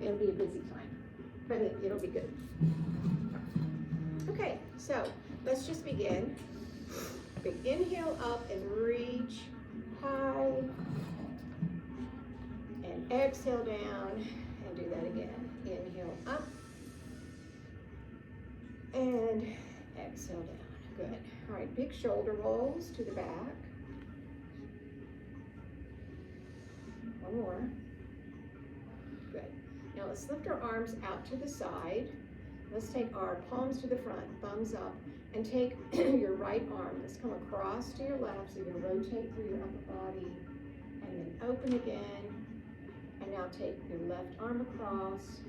It'll be a busy time, but it'll be good. Okay, so let's just begin. Big inhale up and reach high, and exhale down, and do that again. Inhale up, and exhale down. Good. All right, big shoulder rolls to the back. One more. Good. Now let's lift our arms out to the side. Let's take our palms to the front, thumbs up, and take your right arm. Let's come across to your left, so you're going to rotate through your upper body, and then open again. And now take your left arm across,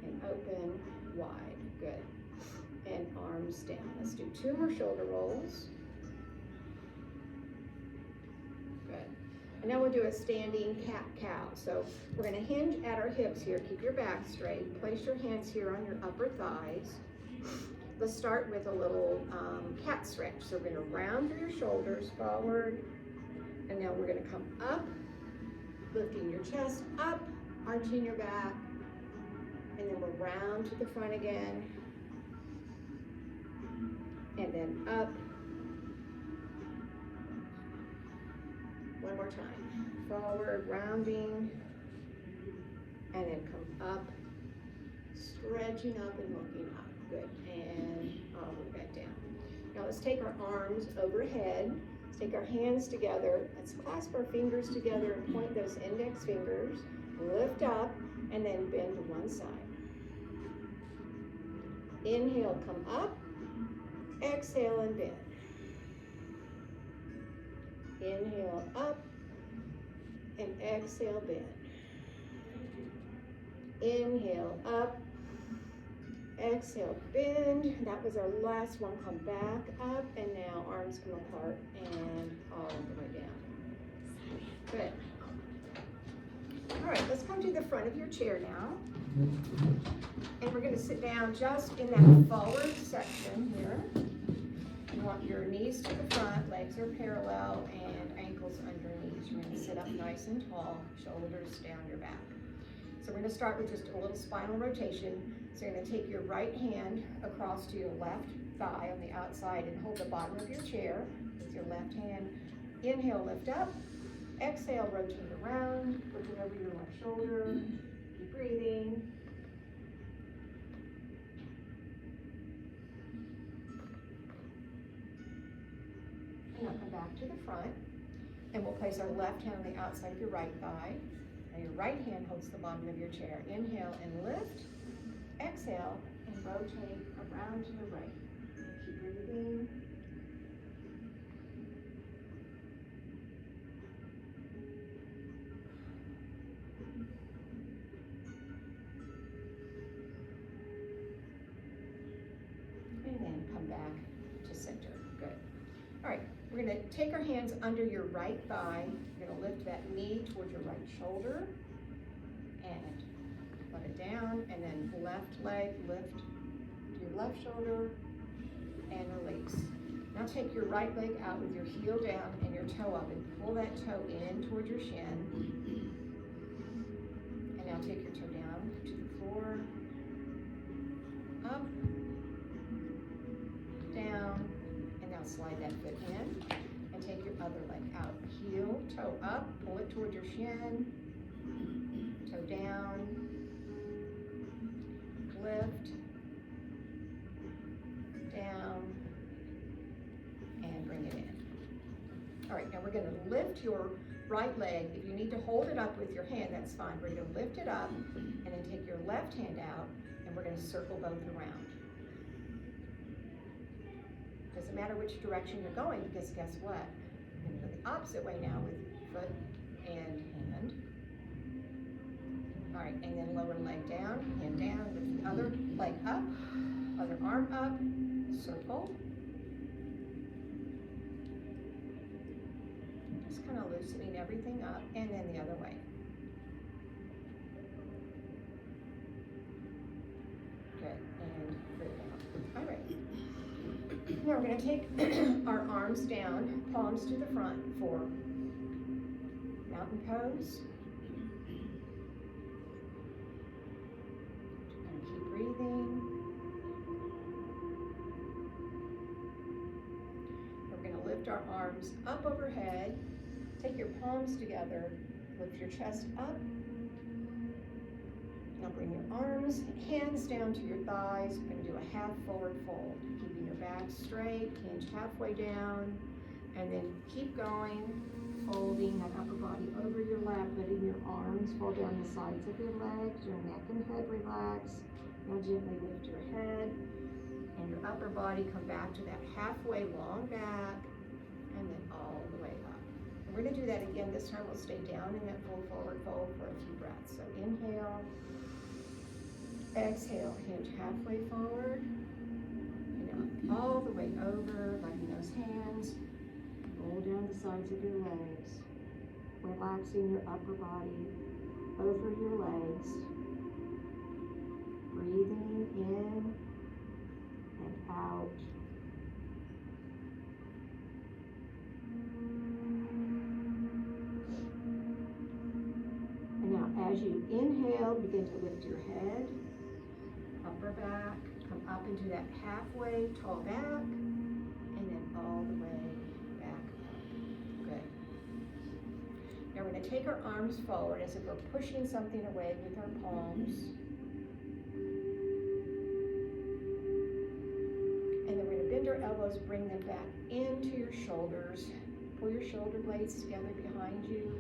and open wide. Good. And arms down. Let's do 2 more shoulder rolls. Good. And now we'll do a standing cat-cow. So we're going to hinge at our hips here. Keep your back straight. Place your hands here on your upper thighs. Let's start with a little cat stretch. So we're going to round through your shoulders forward. And now we're going to come up, lifting your chest up, arching your back. And then we'll round to the front again. And then up. One more time. Forward, rounding, and then come up, stretching up and looking up. Good. And all the way back down. Now let's take our arms overhead. Let's take our hands together. Let's clasp our fingers together and point those index fingers. Lift up and then bend to one side. Inhale, come up. Exhale and bend. Inhale up and exhale bend. Inhale up, exhale bend. That was our last one. Come back up, and now arms come apart and all the way down. Good. All right, let's come to the front of your chair now. And we're going to sit down just in that forward section here. You want your knees to the front, legs are parallel, and ankles underneath. You're going to sit up nice and tall, shoulders down your back. So we're going to start with just a little spinal rotation. So you're going to take your right hand across to your left thigh on the outside and hold the bottom of your chair with your left hand. Inhale, lift up. Exhale, rotate around, looking over your left shoulder. Keep breathing. And now come back to the front, and we'll place our left hand on the outside of your right thigh. Now your right hand holds the bottom of your chair. Inhale and lift. Exhale and rotate around to the right. Keep breathing. And then come back to center. Good. All right. We're going to take our hands under your right thigh. You're going to lift that knee towards your right shoulder and let it down. And then left leg, lift to your left shoulder and release. Now take your right leg out with your heel down and your toe up and pull that toe in towards your shin. And now take your toe down to the floor, up, down. Slide that foot in and take your other leg out. Heel, toe up, pull it toward your shin, toe down, lift, down, and bring it in. All right, now we're going to lift your right leg. If you need to hold it up with your hand, that's fine. We're going to lift it up and then take your left hand out, and we're going to circle both around. Doesn't matter which direction you're going, because guess what? You're going to go the opposite way now with foot and hand. All right, and then lower leg down, hand down, lift the other leg up, other arm up, circle. Just kind of loosening everything up, and then the other way. Good, and put it down. All right. Now we're going to take our arms down, palms to the front for mountain pose. our arms up overhead. Take your palms together, lift your chest up. Now bring your arms, hands down to your thighs. We're going to do a half forward fold, keeping your back straight, hinge halfway down, and then keep going, folding that upper body over your lap, letting your arms fall down the sides of your legs, your neck and head relax. Now gently lift your head and your upper body, come back to that halfway long back, and then all the way up. And we're going to do that again. This time we'll stay down in that full forward fold for a few breaths. So inhale, exhale, hinge halfway forward, and out all the way over, letting those hands roll down the sides of your legs, relaxing your upper body over your legs, breathing in and out. And now as you inhale, begin to lift your head, upper back, come up into that halfway tall back, and then all the way back up. Good. Now we're going to take our arms forward as if we're pushing something away with our palms. And then we're going to bend our elbows, bring them back into your shoulders. Pull your shoulder blades together behind you.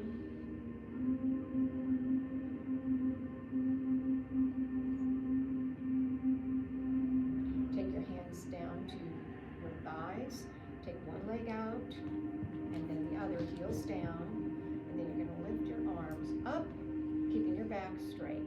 Take your hands down to your thighs. Take one leg out, and then the other, heels down. And then you're going to lift your arms up, keeping your back straight.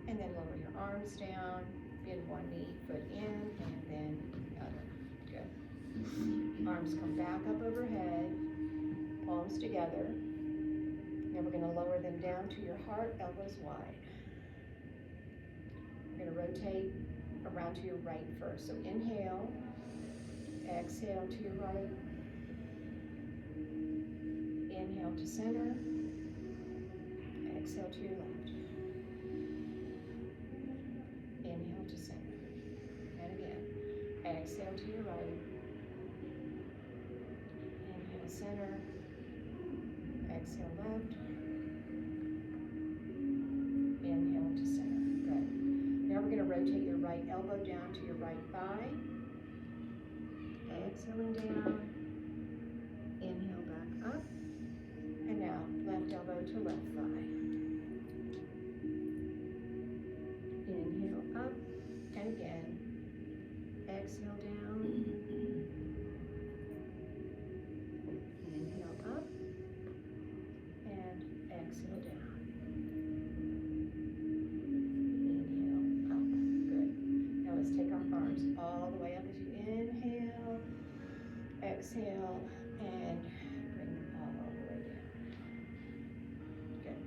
And then lower your arms down, bend one knee, foot in, and then the other. Good. Arms come back up overhead, palms together. Now we're going to lower them down to your heart, elbows wide. We're going to rotate around to your right first. So inhale, exhale to your right. Inhale to center, exhale to your left. Inhale to center. And again, exhale to your right. Inhale center, exhale left. Inhale to center. Good. Now we're going to rotate your right elbow down to your right thigh. Exhaling down. Inhale back up. And now left elbow to left thigh. Inhale up, and again, exhale down, inhale up, and exhale down, inhale up, good. Now let's take our arms all the way up as you inhale, exhale, and bring them all the way down. Good.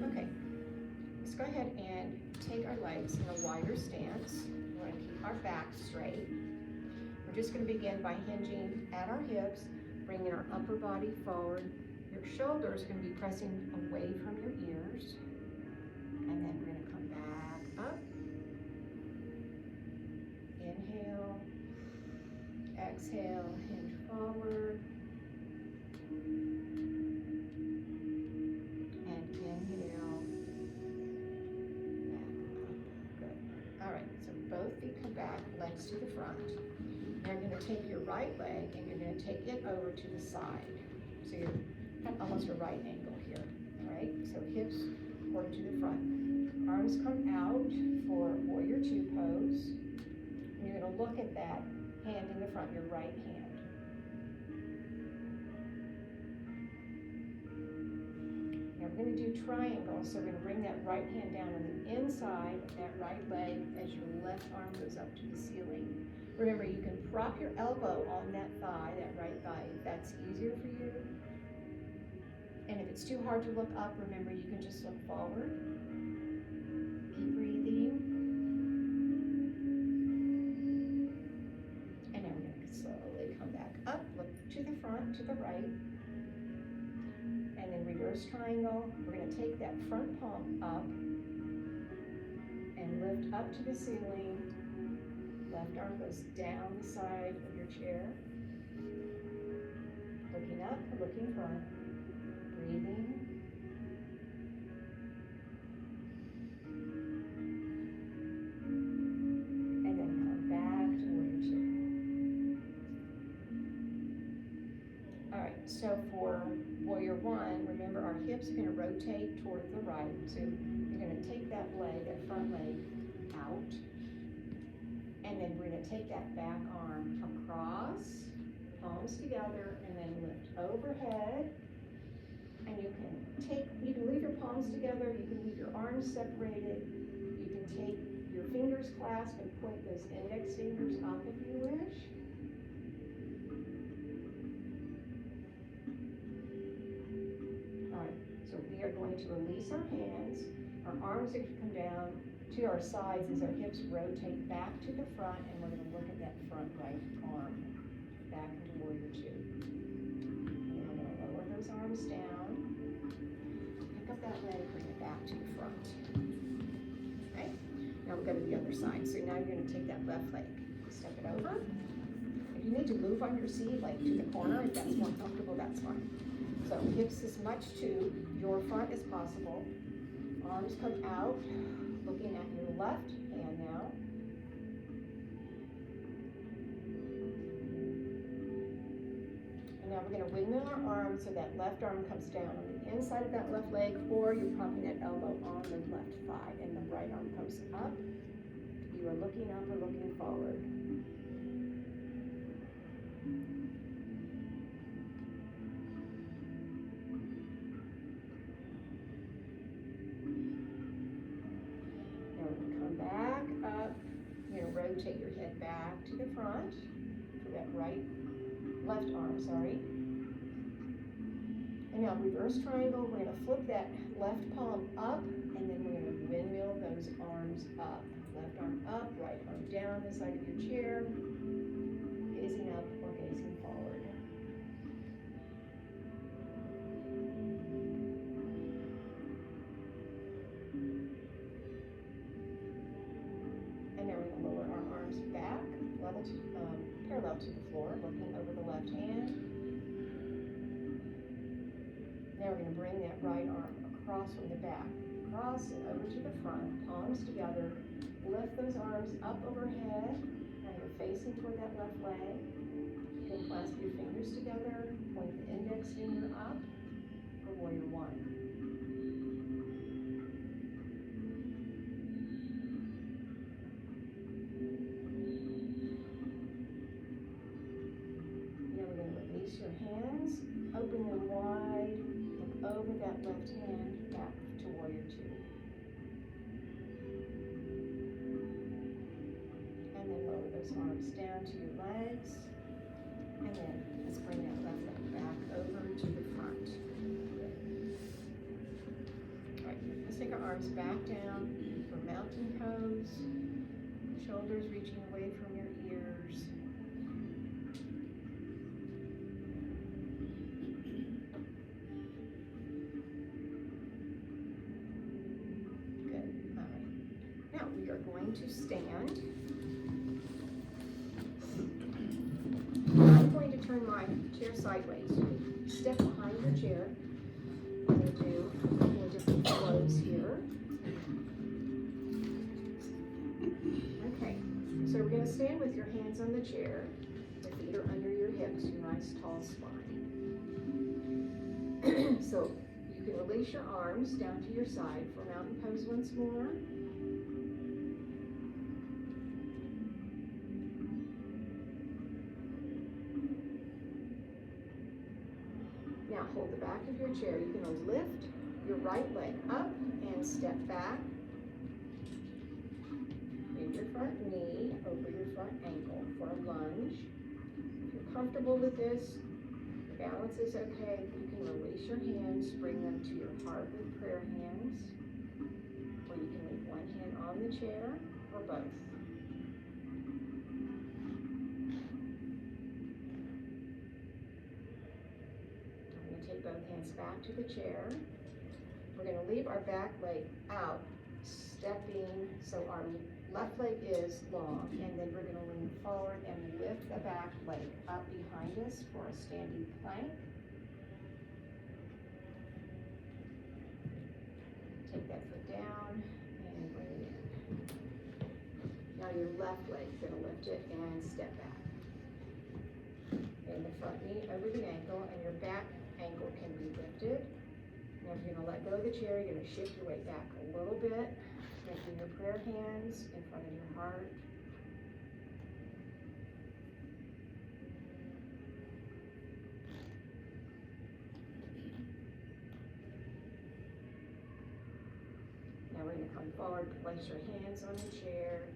Okay, let's go ahead and take our legs in a wider stance. We want to keep our back straight. We're just going to begin by hinging at our hips, bringing our upper body forward. Your shoulders are going to be pressing away from your ears. And then we're going to come back up. Inhale, exhale, hinge forward. Both feet come back, legs to the front. Now you're going to take your right leg and you're going to take it over to the side. So you're at almost a right angle here. All right, so hips forward to the front. Arms come out for warrior two pose. And you're going to look at that hand in the front, your right hand. Now we're going to do triangles, so we're going to bring that right hand down on the inside of that right leg as your left arm goes up to the ceiling. Remember, you can prop your elbow on that thigh, that right thigh, if that's easier for you. And if it's too hard to look up, remember, you can just look forward. Keep breathing. And now we're going to slowly come back up, look to the front, to the right. reverse triangle. We're going to take that front palm up and lift up to the ceiling. Left arm goes down the side of your chair. Looking up, looking front. Breathing. And then come back to warrior two. All right, so for warrior one, remember our hips are going to rotate toward the right. So you're going to take that leg, that front leg, out. And then we're going to take that back arm across, palms together, and then lift overhead. And you can leave your palms together, you can leave your arms separated, you can take your fingers clasped and point those index fingers up if you wish. All right, so we are going to release our hands. Our arms are going to come down to our sides as our hips rotate back to the front, and we're going to look at that front right arm back into warrior two. And then we're going to lower those arms down, pick up that leg, bring it back to the front. Okay, now we'll go to the other side. So now you're going to take that left leg, step it over. If you need to move on your seat, like to the corner, if that's more comfortable, that's fine. So hips as much to your front as possible. Arms come out, looking at your left hand now. And now we're going to windmill our arms so that left arm comes down on the inside of that left leg, or you're propping that elbow on the left thigh, and the right arm comes up. You are looking up or looking forward. Rotate your head back to the front for that left arm, sorry. And now reverse triangle, we're going to flip that left palm up, and then we're going to windmill those arms up. Left arm up, right arm down the side of your chair, gazing up or gazing forward. And now we're going to lower our arms back, parallel to the floor, looking over the left hand. Now we're going to bring that right arm across from the back, across and over to the front, palms together. Lift those arms up overhead. Now you're facing toward that left leg. You can clasp your fingers together, point the index finger up for warrior one. Your hands, open them wide, look over that left hand back to warrior two. And then lower those arms down to your legs. And then let's bring that left leg back over to the front. All right, let's take our arms back down for mountain pose. Shoulders reaching away from your ears. To stand. I'm going to turn my chair sideways. Step behind your chair. I'm going to do a couple of different flows here. Okay, so we're going to stand with your hands on the chair. The feet are under your hips, your nice tall spine. So you can release your arms down to your side for mountain pose once more. Now hold the back of your chair. You can lift your right leg up and step back. Bring your front knee over your front ankle for a lunge. If you're comfortable with this, the balance is okay. You can release your hands, bring them to your heart with prayer hands, or you can leave one hand on the chair, or both. Both hands hands back to the chair. We're going to leave our back leg out, stepping so our left leg is long, and then we're going to lean forward and lift the back leg up behind us for a standing plank. Take that foot down and bring it in. Now your left leg is going to lift it and step back. And the front knee over the ankle, and your back ankle can be lifted. Now if you're going to let go of the chair, you're going to shift your weight back a little bit, making your prayer hands in front of your heart. Now we're going to come forward, place your hands on the chair,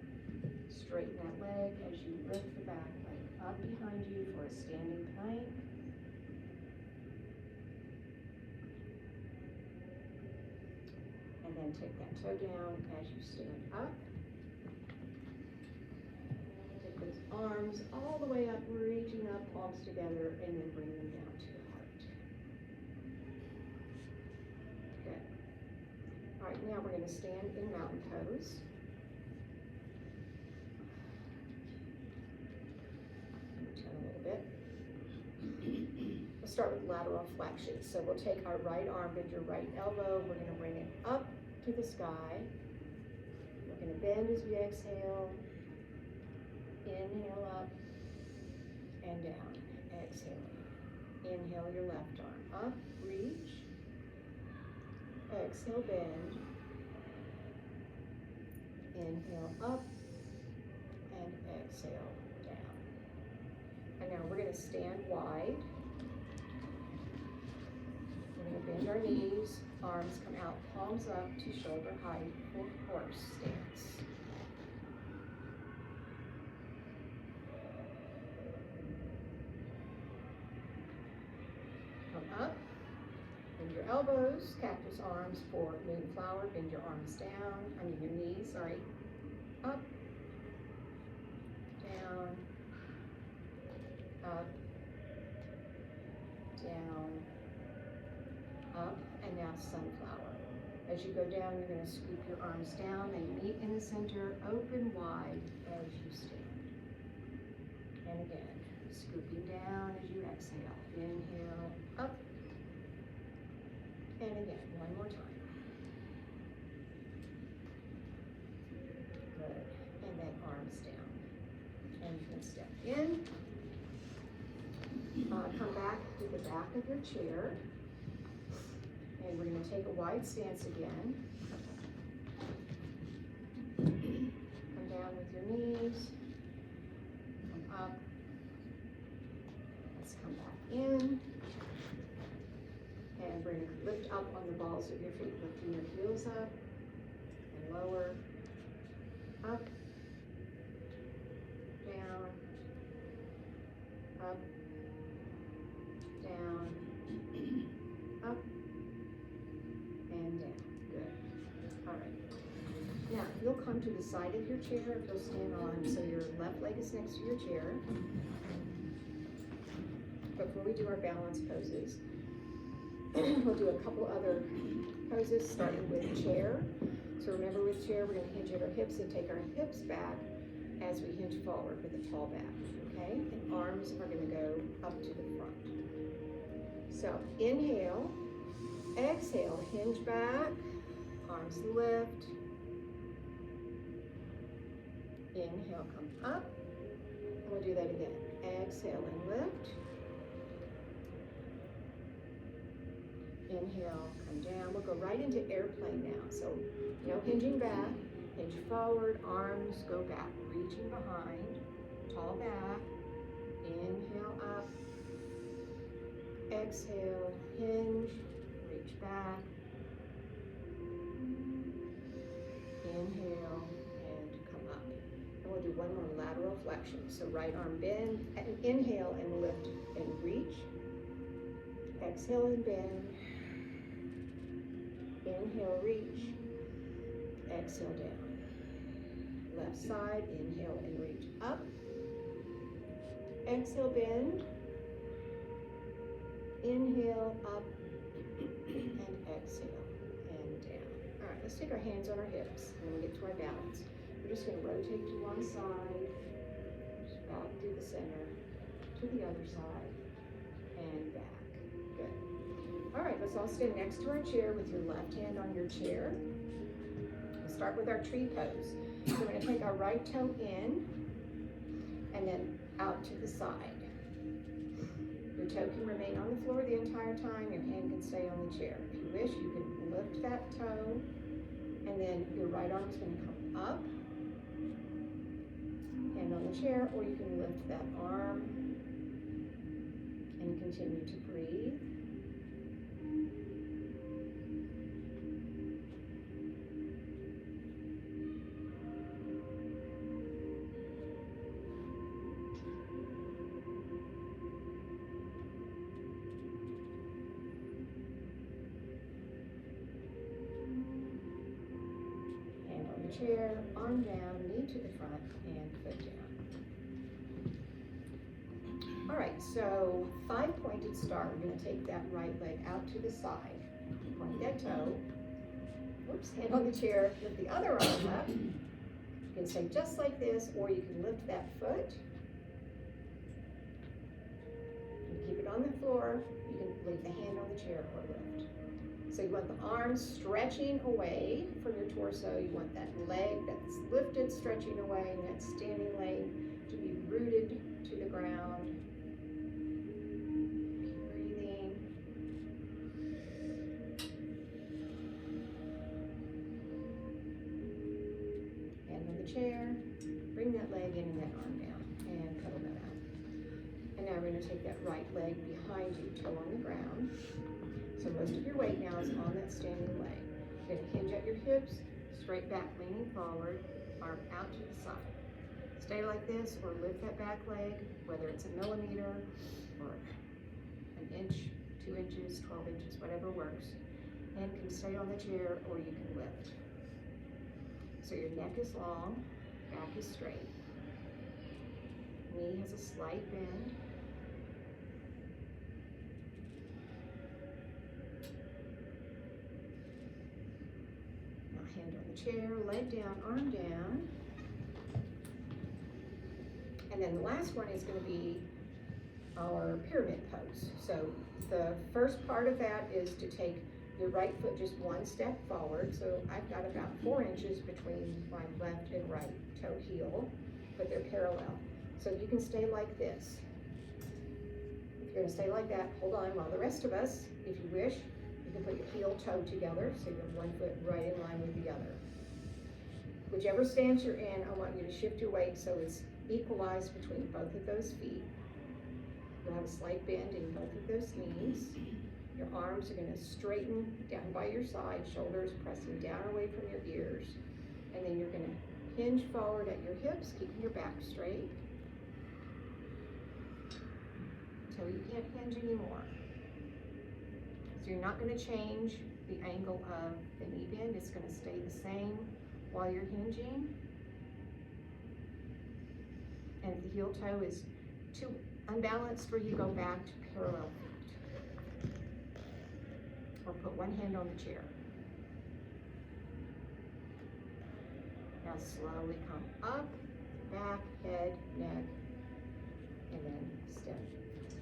straighten that leg as you lift the back leg up behind you for a standing plank. And then take that toe down as you stand up. Take those arms all the way up, reaching up, palms together, and then bring them down to the heart. Good. All right, now we're going to stand in mountain pose. Turn a little bit. We'll start with lateral flexion. So we'll take our right arm, bend your right elbow. We're going to bring it up to the sky. We're going to bend as we exhale. Inhale up and down. Exhale. Inhale your left arm up, reach. Exhale, bend. Inhale up and exhale down. And now we're going to stand wide. We're going to bend our knees, arms come out, palms up to shoulder height for horse stance. Come up, bend your elbows, cactus arms for moonflower, bend your arms down, your knees, up, down, up, down, up, and now sunflower. As you go down, you're going to scoop your arms down. They meet in the center, open wide as you stand. And again, scooping down as you exhale. Inhale, up, and again, one more time. Good. And then arms down. And you can step in. Come back to the back of your chair. And we're going to take a wide stance again. Come down with your knees. Come up. Let's come back in. And we're going to lift up on the balls of your feet, lifting your heels up and lower. Up. Down. Up. Down. Up. And down. Good. All right. Now, you'll come to the side of your chair if you'll stand on, so your left leg is next to your chair. Before we do our balance poses, we'll do a couple other poses, starting with chair. So remember, with chair, we're going to hinge at our hips and take our hips back as we hinge forward with a tall back. Okay? And arms are going to go up to the front. So inhale. Exhale, hinge back, arms lift. Inhale, come up. And we'll do that again. Exhale and lift. Inhale, come down. We'll go right into airplane now. So no hinging back, hinge forward, arms go back, reaching behind, tall back. Inhale up. Exhale, hinge. Reach back, inhale, and come up. And we'll do one more lateral flexion. So right arm bend, and inhale and lift and reach. Exhale and bend. Inhale, reach. Exhale, down. Left side, inhale and reach up. Exhale, bend. Inhale, up. exhale, and down. All right, let's take our hands on our hips and we'll get to our balance. We're just going to rotate to one side, just back to the center, to the other side, and back. Good. All right, let's all stand next to our chair with your left hand on your chair. We'll start with our tree pose. So we're going to take our right toe in and then out to the side. Your toe can remain on the floor the entire time. Your hand can stay on the chair. If you wish, you can lift that toe, and then your right arm is going to come up, hand on the chair, or you can lift that arm and continue to breathe. Chair, arm down, knee to the front, and foot down. All right, so 5-pointed star. We're going to take that right leg out to the side. Point that toe. Whoops, hand on the chair. Lift the other arm up. You can stay just like this, or you can lift that foot. You keep it on the floor. You can leave the hand on the chair or lift. So you want the arms stretching away from your torso. You want that leg that's lifted stretching away, and that standing leg to be rooted to the ground. Keep breathing. Hand on the chair. Bring that leg in and that arm down, and cuddle that out. And now we're going to take that right leg behind you, toe on the ground. So most of your weight now is on that standing leg. You're going to hinge at your hips, straight back, leaning forward, arm out to the side. Stay like this, or lift that back leg, whether it's a millimeter or an inch, 2 inches, 12 inches, whatever works. Hand can stay on the chair, or you can lift. So your neck is long, back is straight. Knee has a slight bend. Hand on the chair, leg down, arm down. And then the last one is going to be our pyramid pose. So the first part of that is to take your right foot just one step forward. So I've got about 4 inches between my left and right toe heel, but they're parallel. So you can stay like this. If you're going to stay like that, hold on while the rest of us, if you wish, you can put your heel toe together, so you have one foot right in line with the other. Whichever stance you're in, I want you to shift your weight so it's equalized between both of those feet. You'll have a slight bend in both of those knees. Your arms are going to straighten down by your side, shoulders pressing down away from your ears. And then you're going to hinge forward at your hips, keeping your back straight until you can't hinge anymore. So you're not going to change the angle of the knee bend. It's going to stay the same while you're hinging. And if the heel toe is too unbalanced for you, go back to parallel feet. Or put one hand on the chair. Now slowly come up, back, head, neck, and then step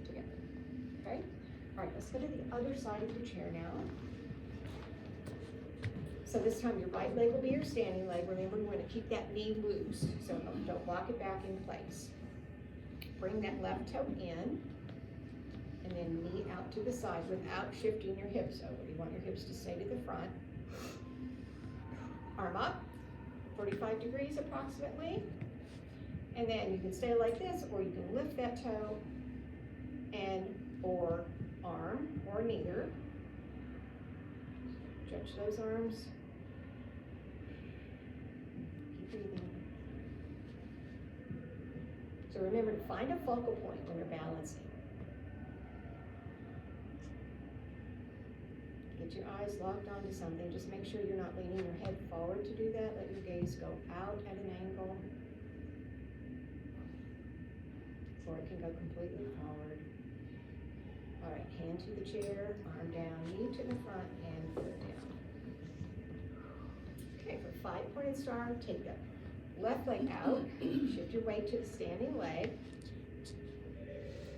together. Okay? All right, let's go to the other side of your chair now. So this time your right leg will be your standing leg. Remember, we're going to keep that knee loose, so don't lock it back in place. Bring that left toe in, and then knee out to the side without shifting your hips over. You want your hips to stay to the front. Arm up, 45 degrees approximately. And then you can stay like this, or you can lift that toe and or arm, or neither. Stretch those arms. Keep breathing. So remember to find a focal point when you're balancing. Get your eyes locked onto something. Just make sure you're not leaning your head forward to do that. Let your gaze go out at an angle. Or it can go completely forward. All right, hand to the chair, arm down, knee to the front, and foot down. Okay, for 5-pointed star, take the left leg out, shift your weight to the standing leg,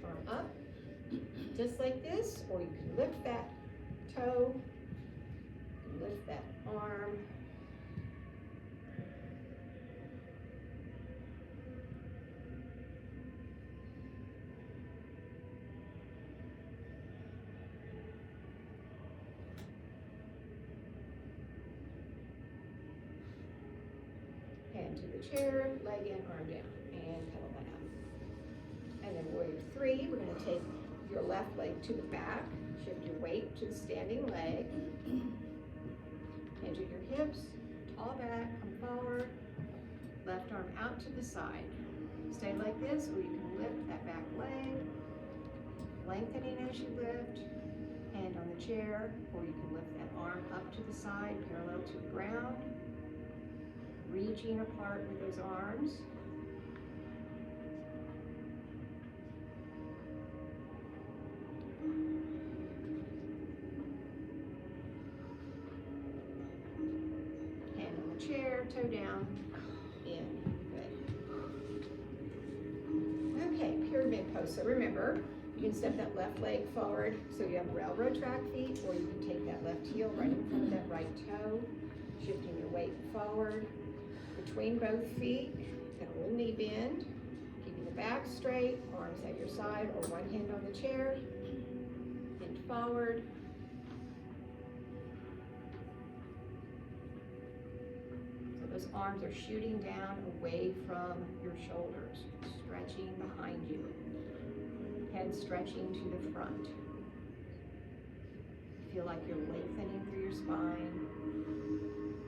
arm up, just like this, or you can lift that toe, lift that arm. Hand to the chair, leg in, arm down, and pedal that out. And then warrior 3, we're going to take your left leg to the back, shift your weight to the standing leg, hinge at your hips, tall back, come forward, left arm out to the side. Stay like this, or you can lift that back leg, lengthening as you lift, hand on the chair, or you can lift that arm up to the side, parallel to the ground, reaching apart with those arms. Hand on the chair, toe down, in, good. Okay, pyramid pose. So remember, you can step that left leg forward so you have railroad track feet, or you can take that left heel right in front of that right toe, shifting your weight forward between both feet, and a little knee bend, keeping the back straight, arms at your side, or one hand on the chair, hinge forward. So those arms are shooting down away from your shoulders, stretching behind you. Head stretching to the front. Feel like you're lengthening through your spine.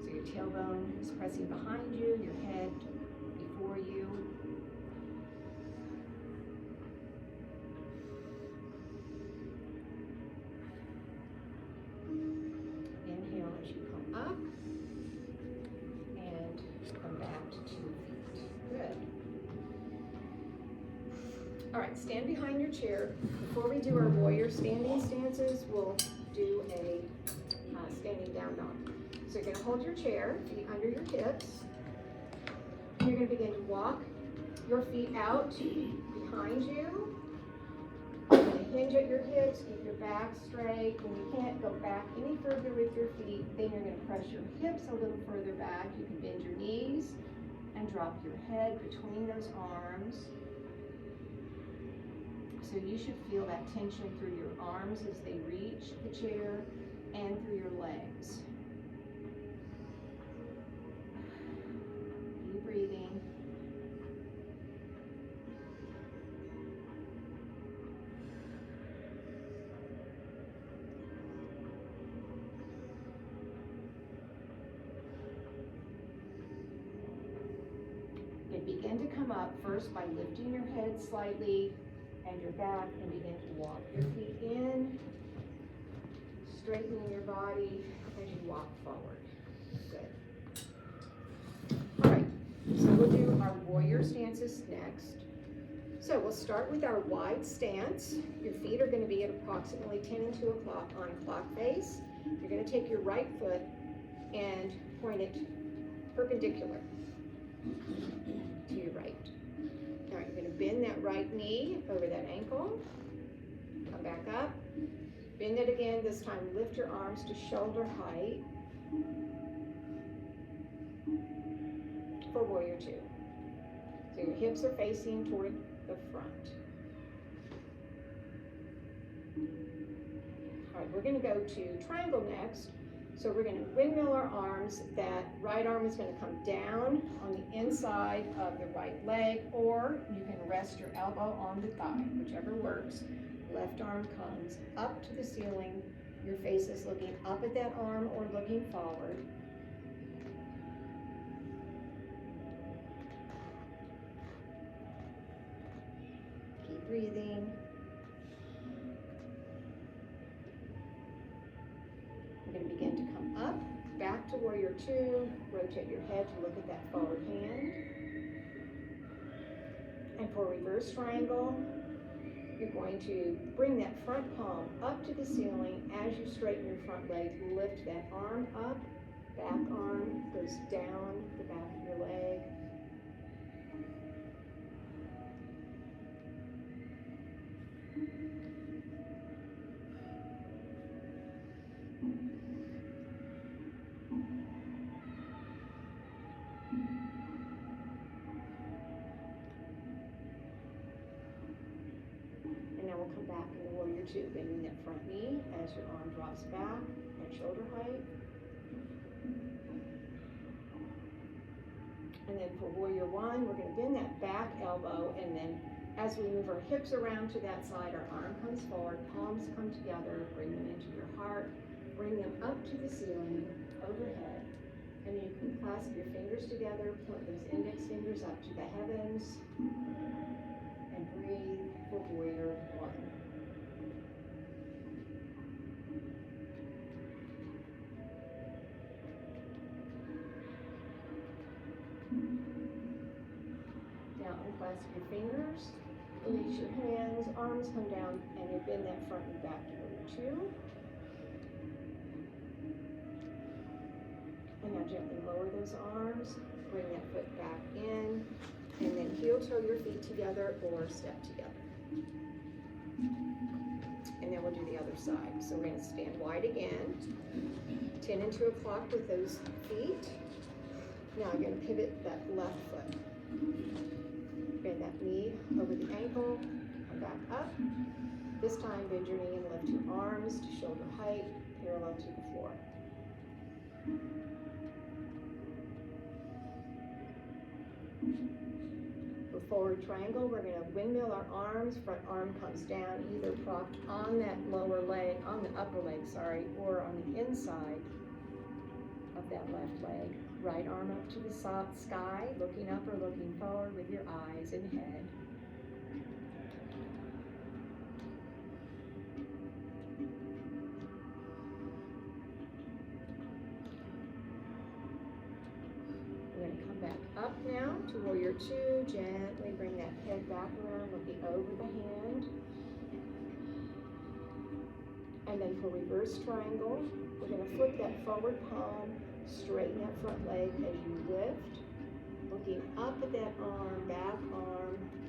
So your tailbone is pressing behind you, your head before you. Inhale as you come up and come back to 2 feet. Good. All right, stand behind your chair. Before we do our warrior standing stances, we'll do a standing down dog. So you're going to hold your chair, feet under your hips. You're going to begin to walk your feet out behind you. You're going to hinge at your hips, keep your back straight. When you can't go back any further with your feet, then you're going to press your hips a little further back. You can bend your knees and drop your head between those arms. So you should feel that tension through your arms as they reach the chair and through your legs. Keep breathing. And begin to come up first by lifting your head slightly and your back, and begin to walk your feet in, straightening your body as you walk forward. Good. All right, so we'll do our warrior stances next. So we'll start with our wide stance. Your feet are going to be at approximately 10 and 2 o'clock on clock face. You're going to take your right foot and point it perpendicular to your right. All right, you're going to bend that right knee over that ankle. Come back up. Bend it again. This time, lift your arms to shoulder height for warrior 2. So your hips are facing toward the front. All right, we're going to go to triangle next. So we're going to windmill our arms. That right arm is going to come down on the inside of the right leg, or you can rest your elbow on the thigh, whichever works. Left arm comes up to the ceiling. Your face is looking up at that arm or looking forward. Keep breathing. We're going to begin to come up, back to warrior 2. Rotate your head to look at that forward hand. And for reverse triangle, You're going to bring that front palm up to the ceiling. As you straighten your front leg, lift that arm up. Back arm goes down the back of your leg. And now we'll come back into warrior two, bending that front knee as your arm drops back at shoulder height. And then for warrior one, we're going to bend that back elbow, and then as we move our hips around to that side, our arm comes forward, palms come together, bring them into your heart, bring them up to the ceiling, overhead. And you can clasp your fingers together, point those index fingers up to the heavens, and breathe for warrior one. Now unclasp your fingers, release your hands, arms come down, and you bend that front knee back to warrior two. And now gently lower those arms, bring that foot back in, and then heel toe your feet together or step together. And then we'll do the other side. So we're going to stand wide again, 10 into a clock with those feet. Now you're going to pivot that left foot. Bend that knee over the ankle, come back up. This time bend your knee and lift your arms to shoulder height, parallel to the floor. For forward triangle, we're going to windmill our arms. Front arm comes down, either propped on that lower leg, on the upper leg, sorry, or on the inside of that left leg. Right arm up to the sky, looking up or looking forward with your eyes and head. We're going to come back up now to warrior two. Gently bring that head back around, looking over the hand. And then for reverse triangle, we're going to flip that forward palm, straighten that front leg as you lift, looking up at that arm,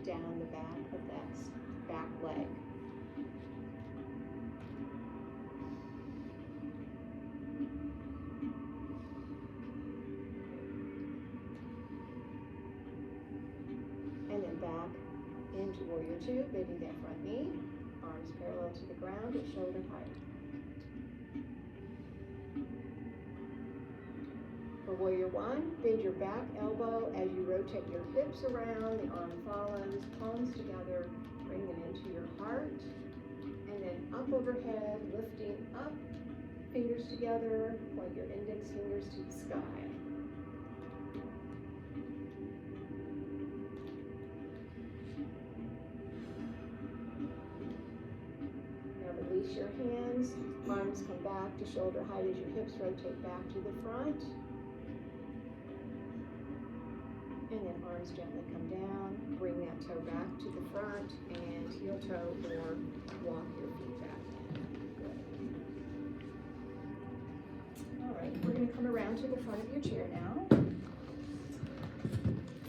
down the back of that back leg. And then back into warrior two, bending that front knee, arms parallel to the ground at shoulder height. For warrior one, bend your back elbow as you rotate your hips around, the arm follows, palms together, bring them into your heart, and then up overhead, lifting up, fingers together, point your index fingers to the sky. Now release your hands, arms come back to shoulder height as your hips rotate back to the front. And then arms gently come down, bring that toe back to the front, and heel toe or walk your feet back. Good. All right, we're going to come around to the front of your chair now.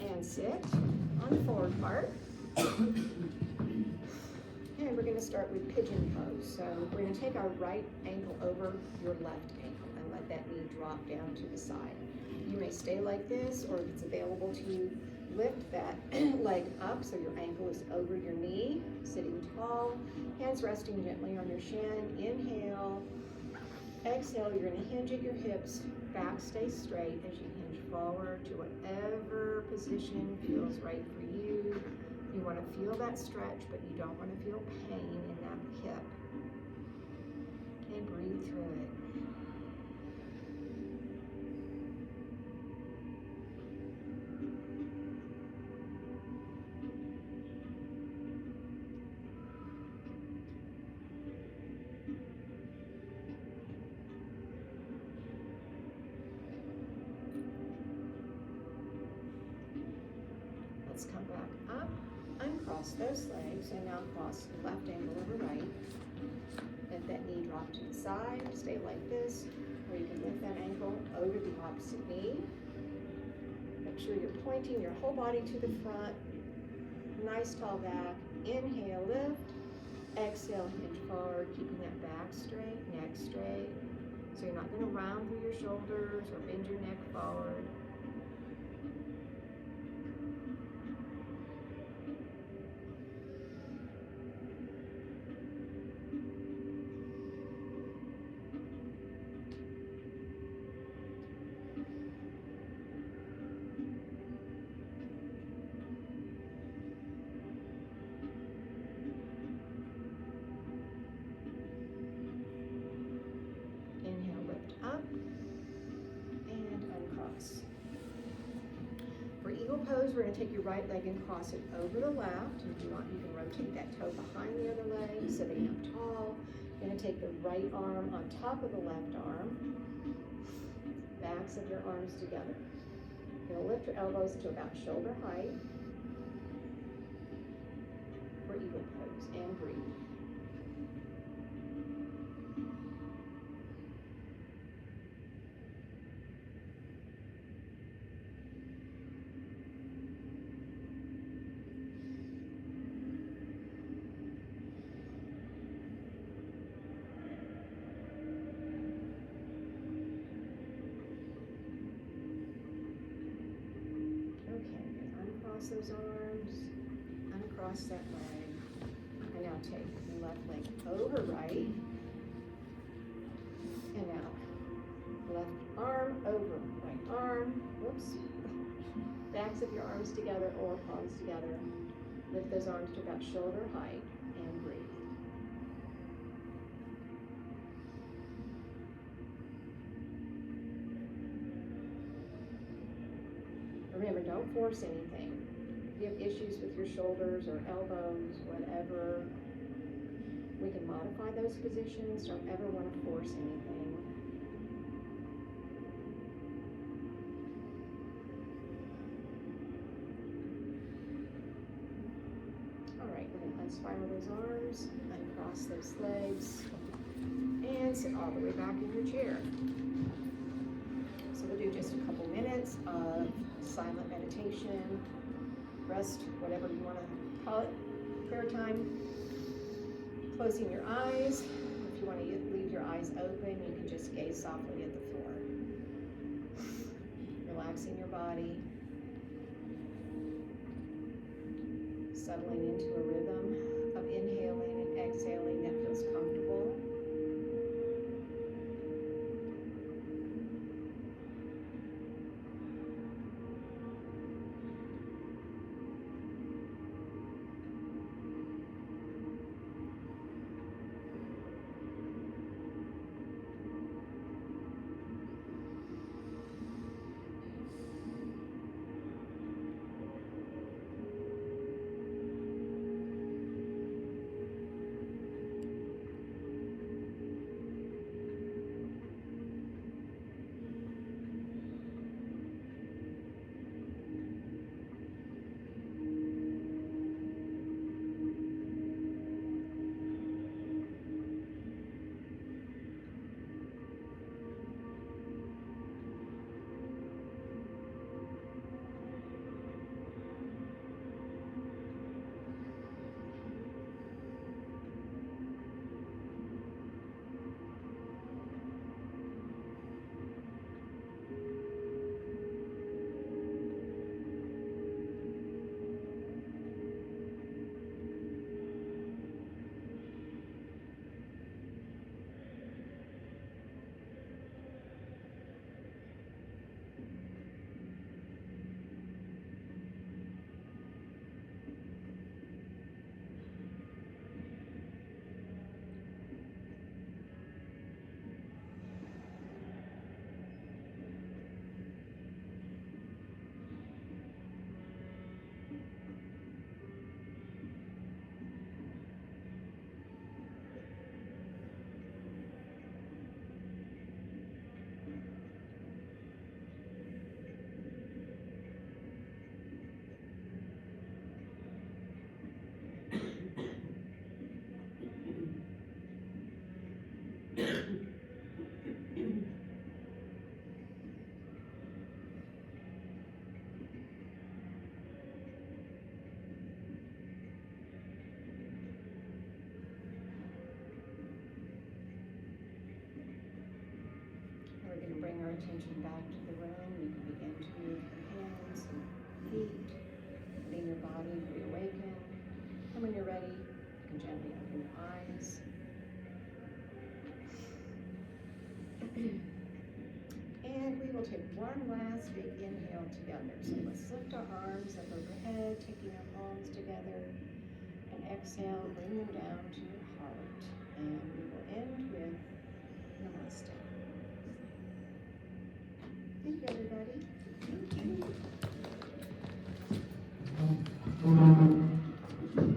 And sit on the forward part. And we're going to start with pigeon pose. So we're going to take our right ankle over your left ankle and let that knee drop down to the side. You may stay like this, or if it's available to you, lift that leg up so your ankle is over your knee, sitting tall, hands resting gently on your shin. Inhale, exhale, you're going to hinge at your hips, back stays straight as you hinge forward to whatever position feels right for you. You want to feel that stretch, but you don't want to feel pain in that hip. Okay, breathe through it. Let's come back up, uncross those legs, and now cross left ankle over right. Let that knee drop to the side, stay like this, or you can lift that ankle over the opposite knee. Make sure you're pointing your whole body to the front. Nice tall back. Inhale, lift. Exhale, hinge forward, keeping that back straight, neck straight. So you're not going to round through your shoulders or bend your neck forward. Up and uncross. For eagle pose, we're going to take your right leg and cross it over the left. If you want, you can rotate that toe behind the other leg, sitting up tall. You're going to take the right arm on top of the left arm, backs of your arms together. You're going to lift your elbows to about shoulder height for eagle pose, and breathe. Those arms, uncross that leg, and now take the left leg over right, and now left arm over right arm, whoops, backs of your arms together or palms together, lift those arms to about shoulder height, and breathe. Remember, don't force anything. If you have issues with your shoulders or elbows, whatever, we can modify those positions. Don't ever want to force anything. All right, we're going to unspiral those arms, uncross those legs, and sit all the way back in your chair. So we'll do just a couple minutes of silent meditation, rest, whatever you want to call it, prayer time. Closing your eyes. If you want to leave your eyes open, you can just gaze softly at the floor. Relaxing your body. Settling into a rhythm of inhaling and exhaling that feels comfortable. can gently open your eyes. And we will take one last big inhale together. So let's lift our arms up overhead, taking our palms together. And exhale, bring them down to your heart. And we will end with Namaste. Thank you, everybody. Thank you.